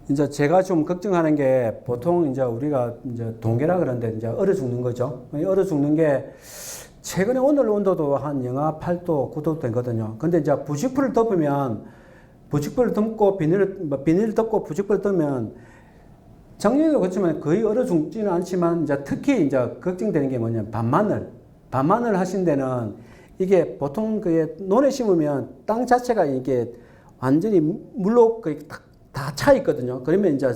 이제 제가 좀 걱정하는 게 보통 이제 우리가 이제 동계라 그러는데 이제 얼어 죽는 거죠. 얼어 죽는 게 최근에 오늘 온도도 한 영하 8도, 9도 되거든요. 근데 이제 부직포를 덮으면 부직포를 덮고 비닐을 덮고 부직포를 덮으면 작년에도 그렇지만 거의 얼어 죽지는 않지만 이제 특히 이제 걱정되는 게 뭐냐면 밤마늘 하신 데는 이게 보통 그 논에 심으면 땅 자체가 이게 완전히 물로 거의 다 차 있거든요. 그러면 이제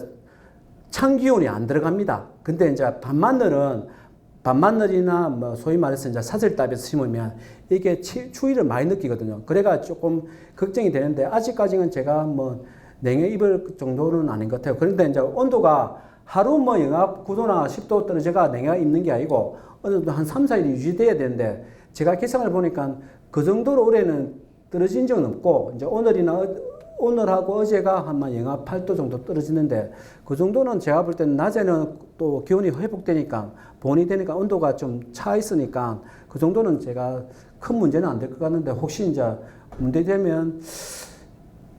찬 기온이 안 들어갑니다. 근데 이제 밤마늘이나 뭐 소위 말해서 이제 사슬답에서 심으면 이게 추위를 많이 느끼거든요. 그래가 조금 걱정이 되는데 아직까지는 제가 뭐 냉해 입을 정도는 아닌 것 같아요. 그런데 이제 온도가 하루 뭐 영하 9도나 10도 떨어져가 냉해가 입는 게 아니고 어느 정도 한 3, 4일이 유지돼야 되는데 제가 계산을 보니까 그 정도로 올해는 떨어진 적은 없고 이제 오늘하고 어제가 한 영하 8도 정도 떨어지는데 그 정도는 제가 볼 때는 낮에는 또 기온이 회복되니까 본이 되니까 온도가 좀 차 있으니까 그 정도는 제가 큰 문제는 안 될 것 같는데 혹시 이제 문제 되면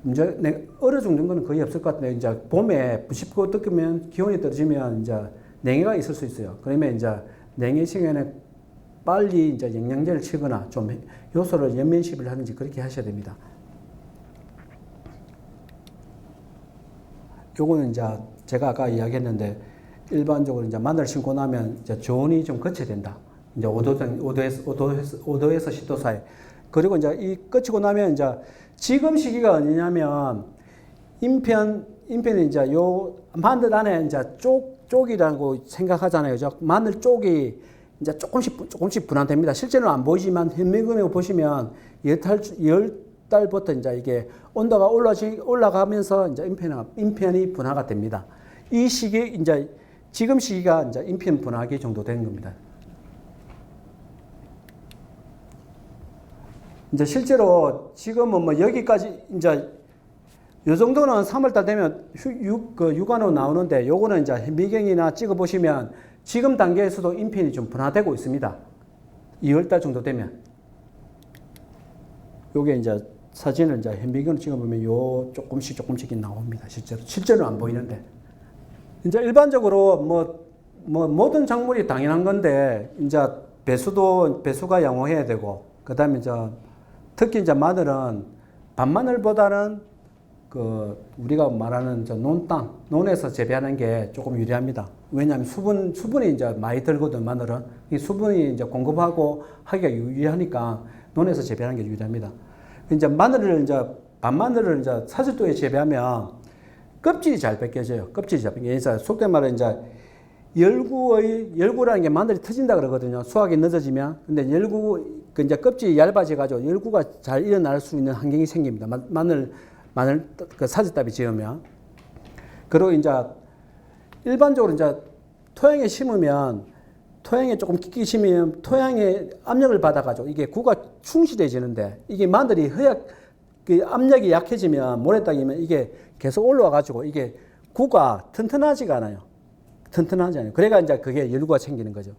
이제 얼어 죽는 거는 거의 없을 것 같은데 이제 봄에 부십고 뜯으면 기온이 떨어지면 이제 냉해가 있을 수 있어요. 그러면 이제 냉해 시간에 빨리 이제 영양제를 치거나 좀 요소를 연면시비를 하든지 그렇게 하셔야 됩니다. 요거는 이제 제가 아까 이야기했는데 일반적으로 이제 마늘 심고 나면 이제 저온이 좀 거쳐야 된다. 이제 5도에서 10도 사이. 그리고 이제 이 거치고 나면 이제 지금 시기가 언제냐면 인편이 이제 요 마늘 안에 이제 쪽이라고 생각하잖아요. 그죠? 마늘 쪽이 이제 조금씩 분화됩니다. 실제로는 안 보이지만 현미경에 보시면 열 달부터 이제 이게 온도가 올라가면서 이제 인편이 분화가 됩니다. 이 시기 이제 지금 시기가 이제 인편 분화기 정도 되는 겁니다. 이제 실제로 지금은 뭐 여기까지 이제 요 정도는 3월달 되면 육안으로 나오는데 요거는 이제 현미경이나 찍어 보시면 지금 단계에서도 인편이 좀 분화되고 있습니다. 2월달 정도 되면 요게 이제 사진을 이제 현미경으로 찍어보면 요 조금씩 나옵니다. 실제로는 안 보이는데. 이제 일반적으로 뭐 모든 작물이 당연한 건데 이제 배수가 양호해야 되고 그다음에 이제 특히 이제 마늘은 밤마늘보다는 그 우리가 말하는 저 논에서 재배하는 게 조금 유리합니다. 왜냐하면 수분이 이제 많이 들거든 마늘은 이 수분이 이제 공급하고 하기가 유리하니까 논에서 재배하는 게 유리합니다. 이제 밤마늘을 이제 사슬도에 재배하면 껍질이 잘 벗겨져요. 그래서 속된 말은 이제 열구라는 게 마늘이 터진다 그러거든요. 수확이 늦어지면. 근데 이제 껍질이 얇아져가지고 열구가 잘 일어날 수 있는 환경이 생깁니다. 마늘 그 사슬답이 지으면. 그리고 이제 일반적으로 이제 토양에 심으면 토양에 조금 깊게 심으면 토양에 압력을 받아가지고 이게 구가 충실해지는데 이게 마늘이 그 압력이 약해지면 모래땅이면 이게 계속 올라와가지고 이게 구가 튼튼하지가 않아요. 그래가 이제 그게 열구가 생기는 거죠.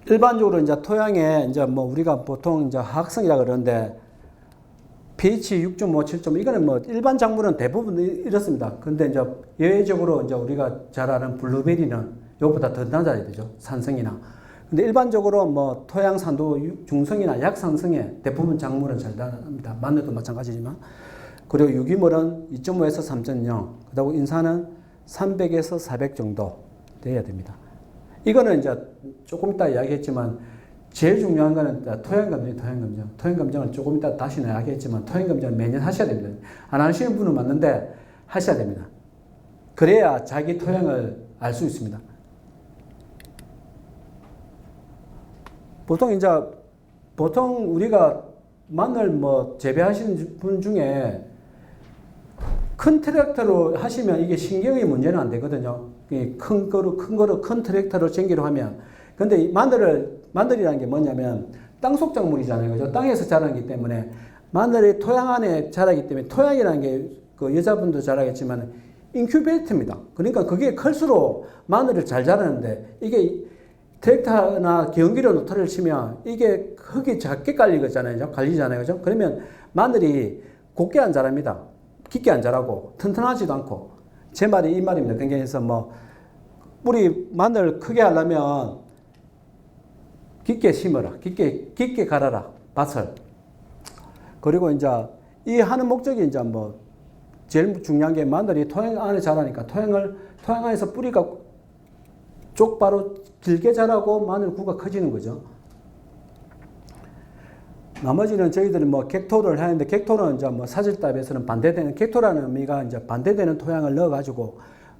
일반적으로 이제 토양에 이제 뭐 우리가 보통 이제 화학성이라 그러는데 pH 6.5, 7.5 이거는 뭐 일반 작물은 대부분 이렇습니다. 근데 이제 예외적으로 이제 우리가 잘 아는 블루베리는 이것보다 더 낮아야 되죠. 산성이나. 근데 일반적으로 뭐 토양 산도 중성이나 약산성에 대부분 작물은 잘 나갑니다. 마늘도 마찬가지지만. 그리고 유기물은 2.5에서 3.0. 그다음 인산은 300에서 400 정도 돼야 됩니다. 이거는 이제 조금 이따 이야기했지만 제일 중요한 거는 토양검정을 조금 이따 다시 이야기했지만 토양검정을 매년 하셔야 됩니다. 안 하시는 분은 맞는데 하셔야 됩니다. 그래야 자기 토양을 알 수 있습니다. 보통 우리가 마늘 뭐 재배하시는 분 중에 큰 트랙터로 하시면 이게 신경의 문제는 안 되거든요. 큰 트랙터로 쟁기로 하면. 근데 마늘이라는 게 뭐냐면 땅속 작물이잖아요. 그죠? 땅에서 자라기 때문에 마늘이 토양 안에 자라기 때문에 토양이라는 게 그 여자분도 잘 알겠지만 인큐베이터입니다. 그러니까 그게 클수록 마늘을 잘 자라는데 이게 트랙터나 경기로 노타를 치면 이게 흙이 작게 갈리잖아요. 그죠? 그러면 마늘이 곱게 안 자랍니다. 깊게 안 자라고 튼튼하지도 않고 제 말이 이 말입니다. 그래서 뭐 뿌리 마늘 크게 하려면 깊게 심어라. 깊게 갈아라. 밭을. 그리고 이제 이 하는 목적이 이제 뭐 제일 중요한 게 마늘이 토양 안에 자라니까 토양 안에서 뿌리가 쪽바로 길게 자라고 마늘 구가 커지는 거죠. 나머지는 저희들이 뭐 객토를 하는데 객토는 이제 뭐 사질답에서는 반대되는 객토라는 의미가 이제 반대되는 토양을 넣어가지고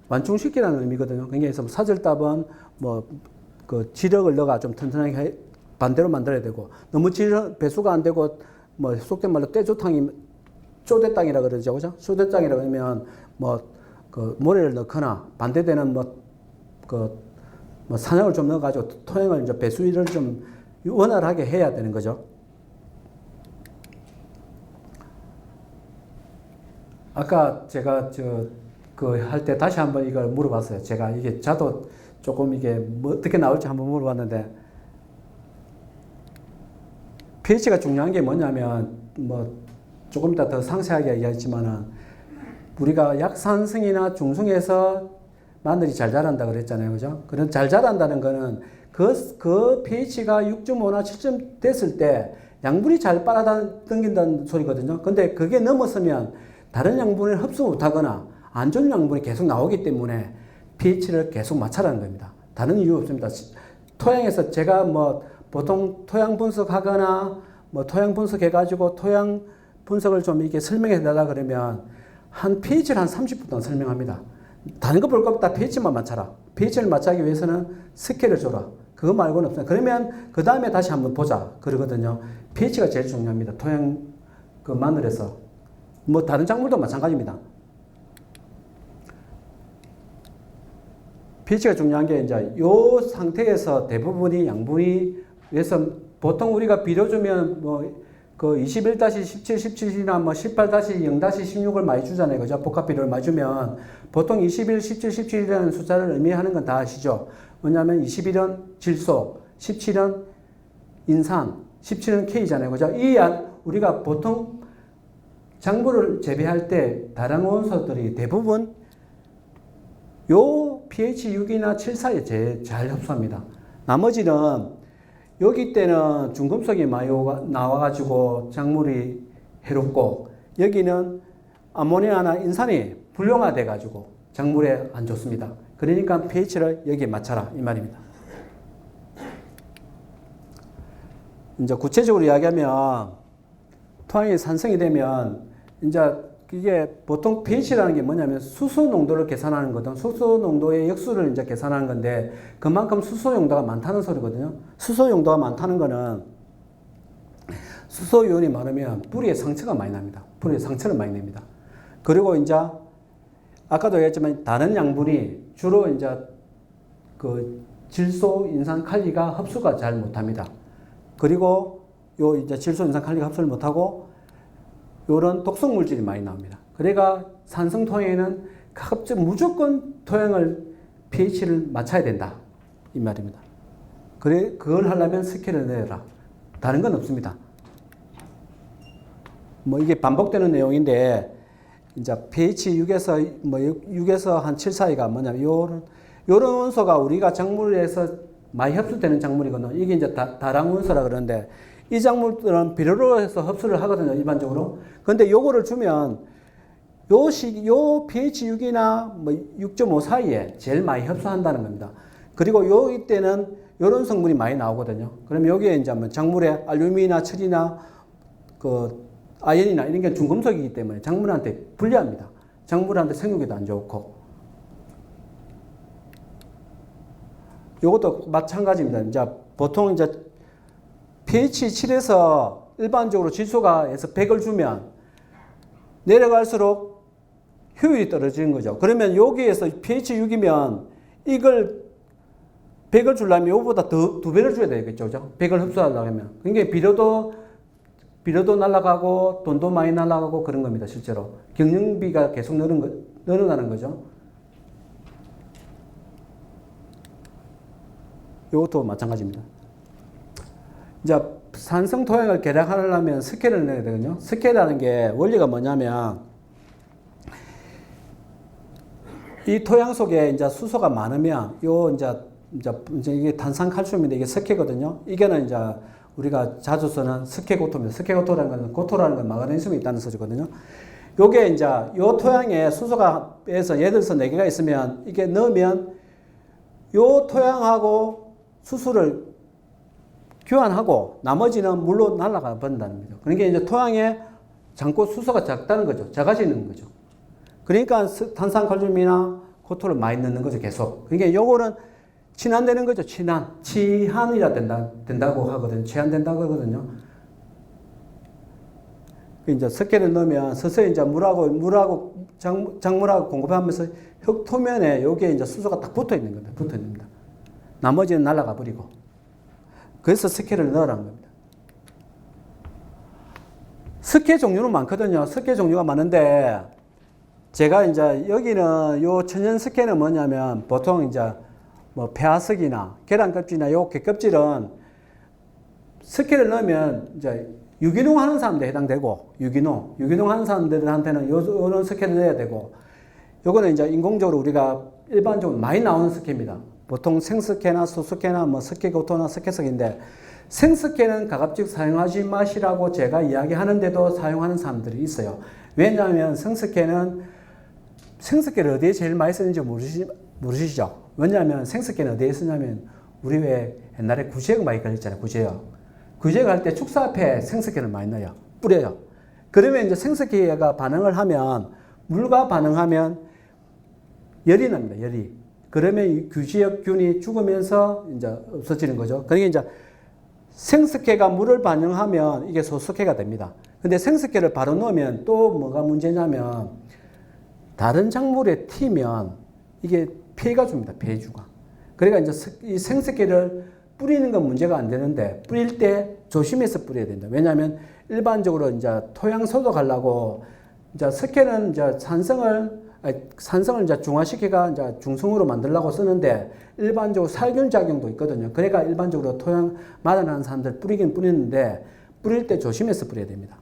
완충시키라는 의미거든요. 그래서 사질답은 뭐 그 지력을 넣어가 좀 튼튼하게 반대로 만들어야 되고 너무 배수가 안 되고 뭐 속된 말로 떼조탕이 쪼대땅이라 그러죠, 그죠? 쪼대땅이라 그러면 뭐 그 모래를 넣거나 반대되는 뭐 산약을 좀 넣어가지고 토양을 이제 배수를 좀 원활하게 해야 되는 거죠. 아까 제가 할 때 다시 한번 이걸 물어봤어요. 제가 이게 자도 조금 이게 뭐 어떻게 나올지 한번 물어봤는데 pH가 중요한 게 뭐냐면 뭐 조금 이따 더 상세하게 얘기하지만은 우리가 약산성이나 중성에서 마늘이 잘 자란다 그랬잖아요. 그죠? 그런 잘 자란다는 거는 그 pH가 6.5나 7점 됐을 때 양분이 잘 빨아당긴다는 소리거든요. 근데 그게 넘어서면 다른 양분을 흡수 못하거나 안 좋은 양분이 계속 나오기 때문에 pH를 계속 맞춰라는 겁니다. 다른 이유 없습니다. 토양에서 제가 뭐 보통 토양 분석하거나 뭐 토양 분석해가지고 토양 분석을 좀 이렇게 설명해 달라 그러면 한 pH를 한 30분 동안 설명합니다. 다른 거 볼 것보다 pH만 맞춰라. pH를 맞추기 위해서는 스케일을 줘라. 그거 말고는 없어요. 그러면 그 다음에 다시 한번 보자. 그러거든요. pH가 제일 중요합니다. 토양 그 마늘에서. 뭐 다른 작물도 마찬가지입니다. pH가 중요한 게 이제 요 상태에서 대부분이 양분이 그래서 보통 우리가 비료주면 뭐 그 21-17, 17이나 뭐 18-0-16을 많이 주잖아요. 그죠? 복합비료를 많이 주면 보통 21, 17, 17이라는 숫자를 의미하는 건 다 아시죠? 왜냐하면 21은 질소, 17은 인산, 17은 K잖아요. 그죠? 우리가 보통 작물을 재배할 때 다른 원소들이 대부분 요 pH 6이나 7 사이에 제일 잘 흡수합니다. 나머지는 여기 때는 중금속이 많이 나와가지고 작물이 해롭고 여기는 아모니아나 인산이 불용화돼가지고 작물에 안 좋습니다. 그러니까 pH를 여기에 맞춰라 이 말입니다. 이제 구체적으로 이야기하면 토양이 산성이 되면 이제 이게 보통 pH라는 게 뭐냐면 수소 농도를 계산하는 거든 수소 농도의 역수를 이제 계산하는 건데 그만큼 수소 용도가 많다는 소리거든요. 수소 용도가 많다는 거는 수소 이온이 많으면 뿌리에 상처가 많이 납니다. 뿌리에 상처를 많이 냅니다. 그리고 이제 아까도 얘기했지만 다른 양분이 주로 이제 그 질소, 인산, 칼리가 흡수가 잘 못합니다. 그리고 요 이제 질소, 인산, 칼리가 흡수를 못하고 이런 독성 물질이 많이 나옵니다. 그러니까 산성 토양에는 무조건 토양을 pH를 맞춰야 된다 이 말입니다. 그걸 하려면 스케일을 내라. 다른 건 없습니다. 뭐 이게 반복되는 내용인데 이제 pH 6에서 한 7 사이가 뭐냐면 요런 원소가 우리가 작물에서 많이 흡수되는 작물이거든요. 이게 이제 다랑 원소라 그러는데 이 작물들은 비료로 해서 흡수를 하거든요, 일반적으로. 근데 요거를 주면 요 pH 6이나 뭐 6.5 사이에 제일 많이 흡수한다는 겁니다. 그리고 여기 때는 요런 성분이 많이 나오거든요. 그럼 여기에 이제 뭐 작물에 알루미나 철이나 그 아연이나 이런 게 중금속이기 때문에 작물한테 불리합니다. 작물한테 생육에도 안 좋고. 요것도 마찬가지입니다. 이제 보통 이제 pH 7에서 일반적으로 질소가 해서 100을 주면 내려갈수록 효율이 떨어지는 거죠. 그러면 여기에서 pH 6이면 이걸 100을 주려면 이거보다 두 배를 줘야 되겠죠. 그죠? 100을 흡수하려고 하면. 그러니까 비료도 날아가고 돈도 많이 날아가고 그런 겁니다. 실제로. 경영비가 계속 늘어나는 거죠. 이것도 마찬가지입니다. 이제 산성 토양을 개량하려면 스케일을 내야 되거든요. 스케일이라는 게 원리가 뭐냐면 이 토양 속에 이제 수소가 많으면 요 이제 이게 탄산칼슘인데 이게 석회거든요. 이게는 이제 우리가 자주 쓰는 석회고토입니다. 석회고토라는 것은 고토라는 건 마그네슘이 있다는 소리거든요. 요게 이제 요 토양에 수소가 빼서 예를 들어서 4개가 있으면 이게 넣으면 요 토양하고 수소를 교환하고 나머지는 물로 날아가 버린다는 거죠. 그러니까 이제 토양에 잠고 수소가 작다는 거죠. 작아지는 거죠. 그러니까 탄산칼슘이나 고토를 많이 넣는 거죠. 계속. 그러니까 요거는 친환되는 거죠. 치환이라 된다고 하거든요. 치환된다고 하거든요. 이제 석회를 넣으면 서서히 이제 물하고 작물하고 공급하면서 흙 토면에 여기에 이제 수소가 딱 붙어 있는 겁니다. 붙어 있습니다. 나머지는 날아가 버리고. 그래서 석회를 넣으라는 겁니다. 석회 종류는 많거든요. 석회 종류가 많은데 제가 이제 여기는 요 천연 석회는 뭐냐면 보통 이제 뭐 폐하석이나 계란 껍질이나 요 껍질은 석회를 넣으면 이제 유기농 하는 사람들에 해당되고 유기농 하는 사람들한테는 요런 석회를 넣어야 되고 요거는 이제 인공적으로 우리가 일반적으로 많이 나오는 석회입니다. 보통 생석회나 소석회나 뭐 석회고토나 석회석인데 생석회는 가급적 사용하지 마시라고 제가 이야기하는데도 사용하는 사람들이 있어요. 왜냐하면 생석회를 어디에 제일 많이 쓰는지 모르시죠? 왜냐하면 생석회는 어디에 쓰냐면 우리 왜 옛날에 구제역 많이 걸렸잖아요. 구제역 할 때 축사 앞에 생석회를 많이 넣어요. 뿌려요. 그러면 이제 생석회가 반응을 하면 물과 반응하면 열이 납니다. 열이. 그러면 이 구제역균이 죽으면서 이제 없어지는 거죠. 그러니까 이제 생석회가 물을 반응하면 이게 소석회가 됩니다. 근데 생석회를 바로 넣으면 또 뭐가 문제냐면 다른 작물에 튀면 이게 피해가 줍니다. 피해주가. 그러니까 이제 이 생석회를 뿌리는 건 문제가 안 되는데 뿌릴 때 조심해서 뿌려야 된다. 왜냐하면 일반적으로 이제 토양 소독하려고 이제 석회는 이제 산성을 이제 중화시키가 이제 중성으로 만들려고 쓰는데 일반적으로 살균 작용도 있거든요. 그러니까 일반적으로 토양 마다나는 사람들 뿌리긴 뿌리는데 뿌릴 때 조심해서 뿌려야 됩니다.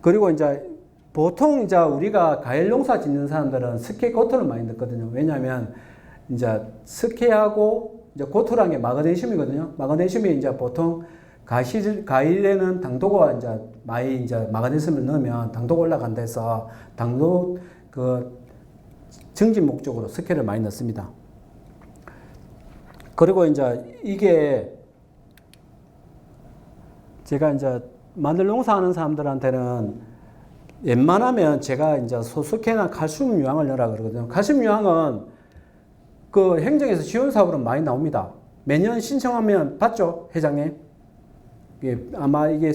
그리고 이제 보통 이제 우리가 과일 농사 짓는 사람들은 석회 고토를 많이 넣거든요. 왜냐하면 이제 석회하고 이제 고토라는 게 마그네슘이거든요. 마그네슘이 이제 보통 과일에는 당도가 이제 많이 이제 마그네슘을 넣으면 당도가 올라간다 해서 당도 증진 목적으로 석회를 많이 넣습니다. 그리고 이제 이게 제가 이제 마늘 농사하는 사람들한테는 웬만하면 제가 이제 소석회나 칼슘 유황을 넣으라 그러거든요. 칼슘 유황은 그 행정에서 지원 사업으로 많이 나옵니다. 매년 신청하면 받죠, 회장님? 아마 이게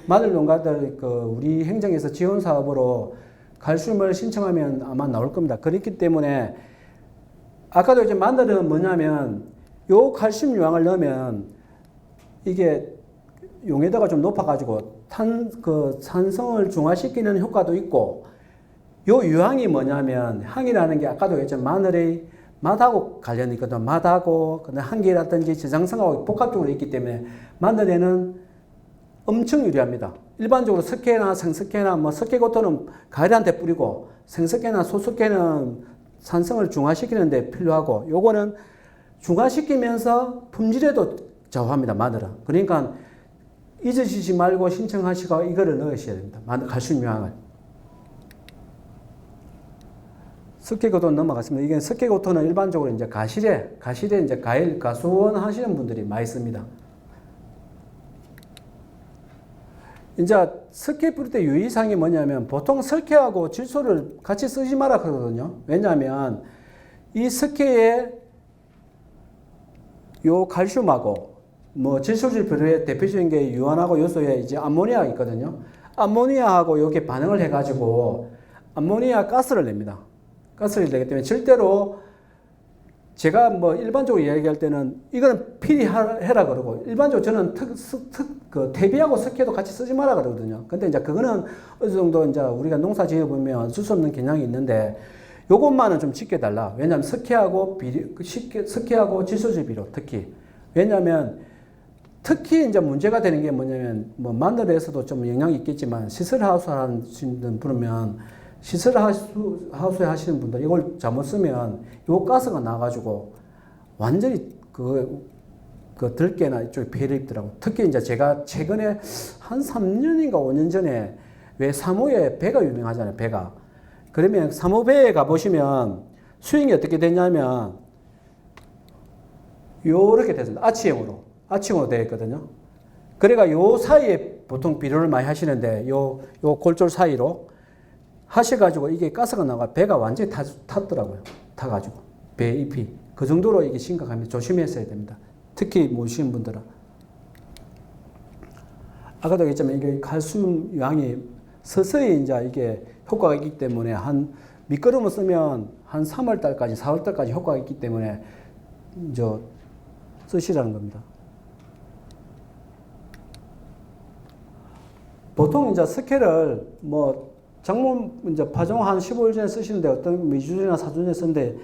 마늘 농가들 우리 행정에서 지원 사업으로 칼슘을 신청하면 아마 나올 겁니다. 그렇기 때문에 아까도 이제 마늘은 뭐냐면 요 칼슘 유황을 넣으면 이게 용해도가 좀 높아가지고 산성을 중화시키는 효과도 있고 요 유황이 뭐냐면 향이라는 게 아까도 했지만 마늘의 맛하고 관련이 있거든. 맛하고 향기라든지 지장성하고 복합적으로 있기 때문에 마늘에는 엄청 유리합니다. 일반적으로 석회나 생석회나 뭐 석회고토는 과일한테 뿌리고 생석회나 소석회는 산성을 중화시키는 데 필요하고 요거는 중화시키면서 품질에도 좌우합니다. 마늘은. 그러니까 잊으시지 말고 신청하시고 이거를 넣으셔야 됩니다. 칼슘 유황을. 석회고토 넘어갔습니다. 이게 석회고토는 일반적으로 이제 가실에 이제 과일 가수원 하시는 분들이 많이 씁니다. 이제 석회 뿌릴 때 유의사항이 뭐냐면 보통 석회하고 질소를 같이 쓰지 마라 하거든요. 왜냐하면 이 석회에 요 칼슘하고 뭐 질소질 비료의 대표적인 게 유한하고 요소에 이제 암모니아가 있거든요. 암모니아하고 이게 반응을 해가지고 암모니아 가스를 냅니다. 가스를 내기 때문에 절대로 제가 뭐 일반적으로 이야기할 때는 이거는 필히 해라 그러고 일반적으로 저는 퇴비하고 석회도 같이 쓰지 마라 그러거든요. 근데 이제 그거는 어느 정도 이제 우리가 농사 지어 보면 어쩔 수 없는 경향이 있는데 요것만은 좀 지켜달라. 왜냐하면 석회하고 질소질 비료 특히. 왜냐하면 특히 이제 문제가 되는 게 뭐냐면 뭐 마늘에서도 좀 영향이 있겠지만 시설하우스 하시는 분이면 시설하우스에 하시는 분들 이걸 잘못 쓰면 요 가스가 나가지고 완전히 그 들깨나 이쪽에 피해를 입더라고요. 특히 이제 제가 최근에 한 3년인가 5년 전에 왜 사모에 배가 유명하잖아요. 배가. 그러면 사모배에 가보시면 스윙이 어떻게 되냐면 요렇게 됐습니다. 아치형으로 되어 있거든요. 그러니까 요 사이에 보통 비료를 많이 하시는데 요 골절 사이로 하셔가지고 이게 가스가 나가 배가 완전히 탔더라고요. 타가지고 배 잎이 그 정도로 이게 심각합니다. 조심했어야 됩니다. 특히 모시는 분들은. 아까도 얘기했지만 이게 칼슘 양이 서서히 이제 이게 효과가 있기 때문에 한 밑거름을 쓰면 한 3월달까지 4월달까지 효과가 있기 때문에 이제 쓰시라는 겁니다. 보통 이제 스케를 뭐 작물 이제 파종 한 15일 전에 쓰시는데 어떤 2주 전이나 4주 전에 쓰는데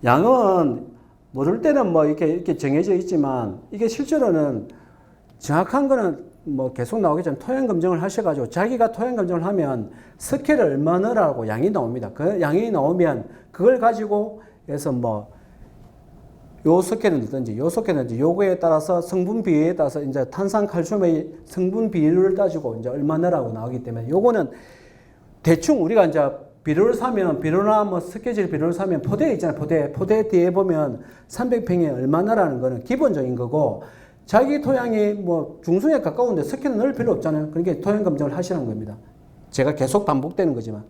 양은 모를 때는 뭐 이렇게 정해져 있지만 이게 실제로는 정확한 거는 뭐 계속 나오겠지만 토양 검정을 하셔가지고 자기가 토양 검정을 하면 스케를 얼마 넣으라고 양이 나옵니다. 그 양이 나오면 그걸 가지고 해서 뭐 요 스케는 넣든지 요 스케는 넣든지 요거에 따라서 성분 비율에 따라서 이제 탄산 칼슘의 성분 비율을 따지고 이제 얼마 넣으라고 나오기 때문에 요거는 대충 우리가 이제 비료를 사면 비료나 뭐 스케질 비료를 사면 포대 있잖아요. 포대 뒤에 보면 300평에 얼마나라는 거는 기본적인 거고 자기 토양이 뭐 중성에 가까운데 스케는 넣을 필요 없잖아요. 그러니까 토양 검정을 하시라는 겁니다. 제가 계속 반복되는 거지만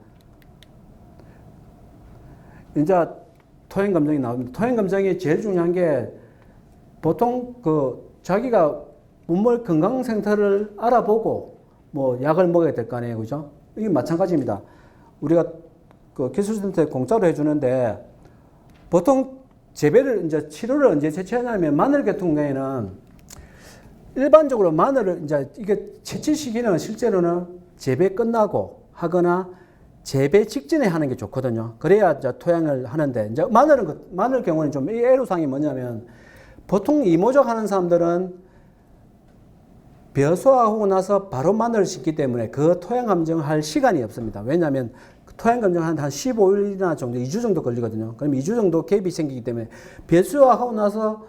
이제 토양 검정이 나옵니다. 토양 검정이 제일 중요한 게 보통 그 자기가 문물 건강 상태를 알아보고 뭐 약을 먹어야 될 거 아니에요, 그죠? 이게 마찬가지입니다. 우리가 그 기술센터에 공짜로 해주는데 보통 재배를 이제 치료를 언제 채취하냐면 마늘 같은 경우에는 일반적으로 마늘을 이제 이게 채취 시기는 실제로는 재배 끝나고 하거나 재배 직전에 하는 게 좋거든요. 그래야 이제 토양을 하는데 이제 마늘 경우는 좀 애로사항이 뭐냐면 보통 이모작 하는 사람들은 벼소하고 나서 바로 마늘을 심기 때문에 그 토양 검정을 할 시간이 없습니다. 왜냐하면 토양 검정을 한 15일이나 정도, 2주 정도 걸리거든요. 그럼 2주 정도 갭이 생기기 때문에 벼수하고 나서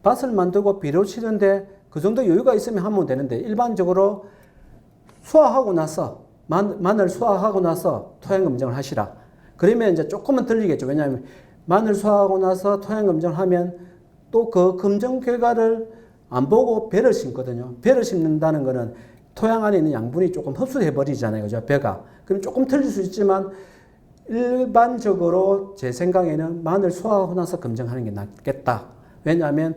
밭을 만들고 비료 치는데 그 정도 여유가 있으면 하면 되는데 일반적으로 수확하고 나서 마늘 수확하고 나서 토양 검정을 하시라. 그러면 이제 조금은 들리겠죠. 왜냐하면 마늘 수확하고 나서 토양 검정을 하면 또 그 검정 결과를 안 보고 배를 심거든요. 배를 심는다는 거는 토양 안에 있는 양분이 조금 흡수해 버리잖아요. 그죠? 배가. 그럼 조금 틀릴 수 있지만 일반적으로 제 생각에는 마늘 수확하고 나서 검정하는 게 낫겠다. 왜냐하면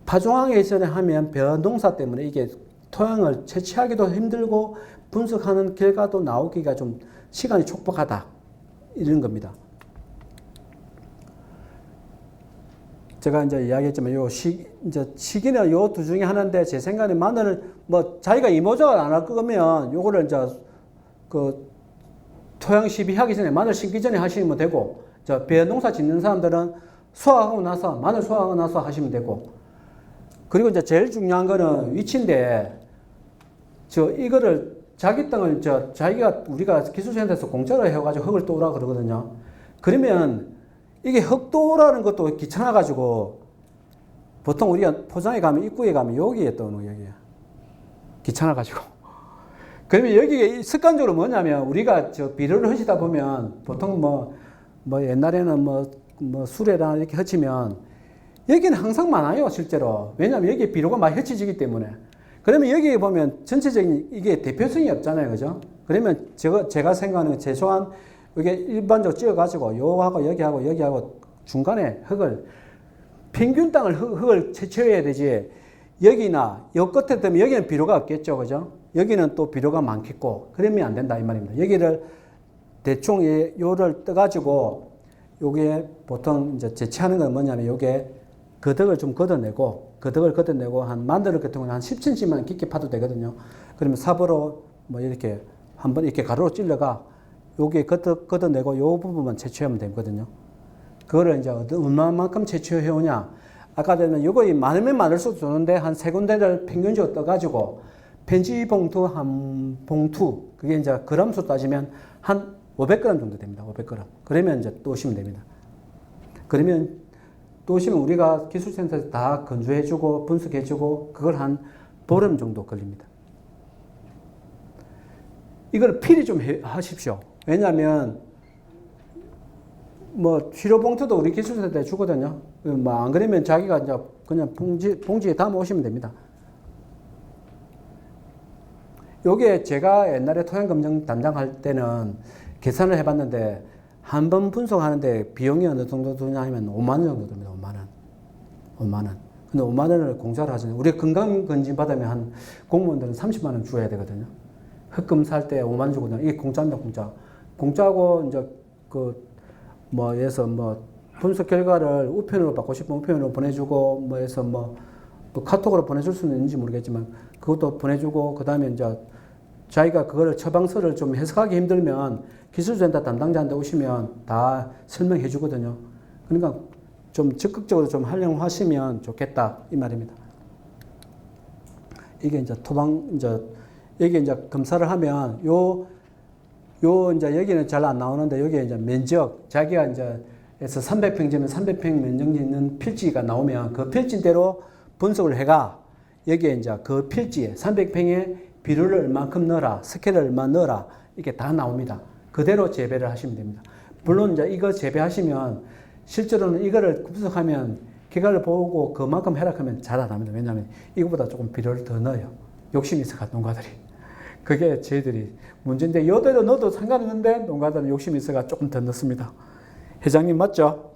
파종하기 전에 하면 벼 농사 때문에 이게 토양을 채취하기도 힘들고 분석하는 결과도 나오기가 좀 시간이 촉박하다. 이런 겁니다. 제가 이제 이야기했지만 이제 시기는 요 두 중에 하나인데 제 생각에 마늘을 뭐 자기가 이모작을 안 할 거면 요거를 이제 그 토양 시비하기 전에 마늘 심기 전에 하시면 되고 벼 농사 짓는 사람들은 마늘 수확하고 나서 하시면 되고 그리고 이제 제일 중요한 거는 위치인데 이거를 자기 땅을 우리가 기술센터에서 공짜로 해가지고 흙을 떠오라 그러거든요. 그러면 이게 흙도라는 것도 귀찮아가지고 보통 우리가 포장에 가면 입구에 가면 여기에 떠오는 거 여기에 귀찮아가지고 그러면 여기에 습관적으로 뭐냐면 우리가 비료를 h치다 보면 보통 뭐 옛날에는 뭐 수레나 이렇게 h치면 여기는 항상 많아요 실제로. 왜냐하면 여기에 비료가 많이 h치지기 때문에. 그러면 여기에 보면 전체적인 이게 대표성이 없잖아요, 그죠? 그러면 제가 생각하는 최소한 이게 일반적으로 찍어가지고 요하고 여기하고 중간에 흙을 평균 땅을 흙을 채취해야 되지. 여기나 요 끝에 되면 여기는 비료가 없겠죠, 그죠? 여기는 또 비료가 많겠고 그러면 안 된다 이 말입니다. 여기를 대충 요를 떠가지고 요게 보통 이제 채취하는 건 뭐냐면 요게 거덕을 좀 걷어내고 한 마늘 같은 경우는 한 10cm만 깊게 파도 되거든요. 그러면 삽으로 뭐 이렇게 한번 이렇게 가로로 찔러가 요게 걷어내고 요 부분만 채취하면 되거든요. 그거를 이제 얼마만큼 채취해 오냐. 아까 전에 요거 많으면 많을수록 좋은데 한 3군데를 평균적으로 떠가지고 편지 봉투 한 봉투 그게 이제 그람수 따지면 한 500g 정도 됩니다. 500g. 그러면 이제 또 오시면 됩니다. 그러면 또 오시면 우리가 기술센터에서 다 건조해주고 분석해주고 그걸 한 보름 정도 걸립니다. 이걸 필히 좀 하십시오. 왜냐하면 뭐 치료봉투도 우리 기술센터에 주거든요. 뭐 안 그러면 자기가 이제 그냥 봉지에 담아 오시면 됩니다. 요게 제가 옛날에 토양검정 담당할 때는 계산을 해봤는데 한 번 분석하는데 비용이 어느 정도 드냐 하면 5만 원 정도 듭니다. 5만 원. 5만 원. 근데 5만 원을 공짜로 하잖아요. 우리 건강검진 받으면 한 공무원들은 30만 원 줘야 되거든요. 흑금 살 때 5만 원 주거든요. 이게 공짜입니다. 공짜. 공짜고 이제 예를 분석 결과를 우편으로 받고 싶으면 우편으로 보내주고 또 카톡으로 보내줄 수는 있는지 모르겠지만 그것도 보내주고 그다음에 이제 자기가 그거를 처방서를 좀 해석하기 힘들면 기술센터 담당자한테 오시면 다 설명해 주거든요. 그러니까 좀 적극적으로 좀 활용하시면 좋겠다 이 말입니다. 이게 이제 여기 이제 검사를 하면 이제 여기는 잘 안 나오는데 여기에 이제 면적 자기가 이제 에서 300평지면 300평 면적이 있는 필지가 나오면 그 필지대로 분석을 해가 여기에 이제 그 필지에 300평에 비료를 얼마큼 넣어라, 스케일을 얼마 넣어라 이게 다 나옵니다. 그대로 재배를 하시면 됩니다. 물론 이제 이거 재배하시면 실제로는 이거를 분석하면 결과를 보고 그만큼 해락하면 잘 안 합니다. 왜냐하면 이거보다 조금 비료를 더 넣어요. 욕심이 있어가 농가들이. 그게 저희들이 문제인데 이대로 넣어도 상관없는데 농가들은 욕심이 있어가 조금 더 넣습니다. 회장님 맞죠?